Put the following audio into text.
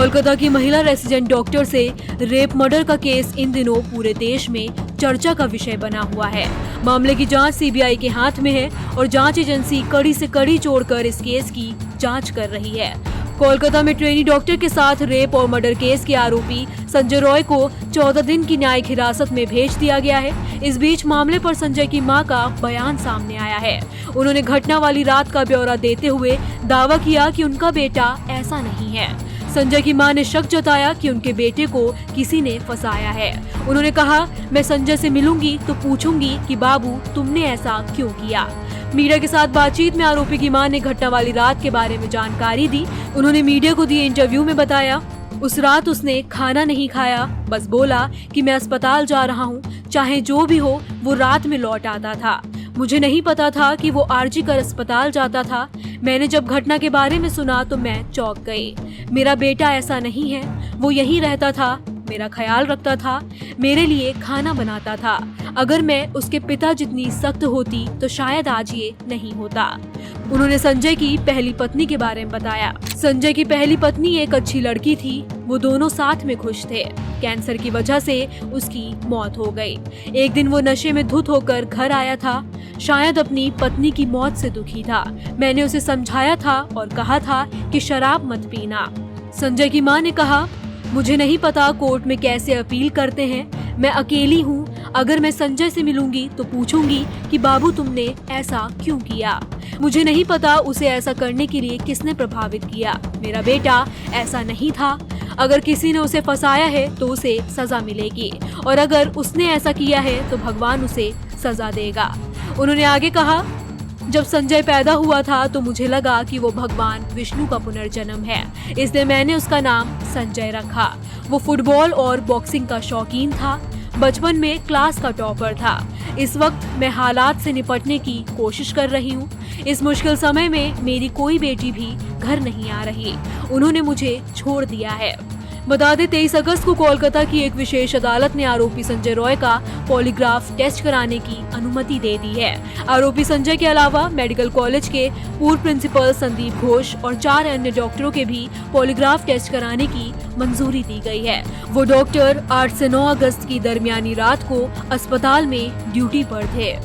कोलकाता की महिला resident doctor से रेप मर्डर का केस इन दिनों पूरे देश में चर्चा का विषय बना हुआ है। मामले की जांच सीबीआई के हाथ में है और जांच एजेंसी कड़ी से कड़ी जोड़कर इस केस की जांच कर रही है। कोलकाता में ट्रेनी डॉक्टर के साथ रेप और मर्डर केस के आरोपी संजय रॉय को 14 दिन की न्यायिक हिरासत में भेज दिया गया है। इस बीच मामले पर संजय की मां का बयान सामने आया है। उन्होंने घटना वाली रात का ब्यौरा देते हुए दावा किया कि उनका बेटा ऐसा नहीं है। संजय की मां ने शक जताया कि उनके बेटे को किसी ने फंसाया है। उन्होंने कहा, मैं संजय से मिलूंगी तो पूछूंगी कि बाबू तुमने ऐसा क्यों किया। मीडिया के साथ बातचीत में आरोपी की मां ने घटना वाली रात के बारे में जानकारी दी। उन्होंने मीडिया को दिए इंटरव्यू में बताया, उस रात उसने खाना नहीं खाया, बस बोला कि मैं अस्पताल जा रहा हूँ, चाहे जो भी हो वो रात में लौट आता था। मुझे नहीं पता था कि वो आरजी कर अस्पताल जाता था। मैंने जब घटना के बारे में सुना तो मैं चौंक गई। मेरा बेटा ऐसा नहीं है, वो यहीं रहता था, मेरा ख्याल रखता था, मेरे लिए खाना बनाता था। अगर मैं उसके पिता जितनी सख्त होती तो शायद आज ये नहीं होता। उन्होंने संजय की पहली पत्नी के बारे में बताया। संजय की पहली पत्नी एक अच्छी लड़की थी, वो दोनों साथ में खुश थे। कैंसर की वजह से उसकी मौत हो गई। एक दिन वो नशे में धुत होकर घर आया था, शायद अपनी पत्नी की मौत से दुखी था। मैंने उसे समझाया था और कहा था कि शराब मत पीना। संजय की मां ने कहा, मुझे नहीं पता कोर्ट में कैसे अपील करते हैं, मैं अकेली हूँ। अगर मैं संजय से मिलूंगी तो पूछूंगी कि बाबू तुमने ऐसा क्यों किया। मुझे नहीं पता उसे ऐसा करने के लिए किसने प्रभावित किया। मेरा बेटा ऐसा नहीं था। अगर किसी ने उसे फंसाया है तो उसे सजा मिलेगी और अगर उसने ऐसा किया है तो भगवान उसे सजा देगा। उन्होंने आगे कहा, जब संजय पैदा हुआ था तो मुझे लगा कि वो भगवान विष्णु का पुनर्जन्म है, इसलिए मैंने उसका नाम संजय रखा। वो फुटबॉल और बॉक्सिंग का शौकीन था, बचपन में क्लास का टॉपर था। इस वक्त मैं हालात से निपटने की कोशिश कर रही हूँ। इस मुश्किल समय में मेरी कोई बेटी भी घर नहीं आ रही, उन्होंने मुझे छोड़ दिया है। बता दें, 23 अगस्त को कोलकाता की एक विशेष अदालत ने आरोपी संजय रॉय का पॉलीग्राफ टेस्ट कराने की अनुमति दे दी है। आरोपी संजय के अलावा मेडिकल कॉलेज के पूर्व प्रिंसिपल संदीप घोष और 4 अन्य डॉक्टरों के भी पॉलीग्राफ टेस्ट कराने की मंजूरी दी गई है। वो डॉक्टर 8 से 9 अगस्त की दरमियानी रात को अस्पताल में ड्यूटी पर थे।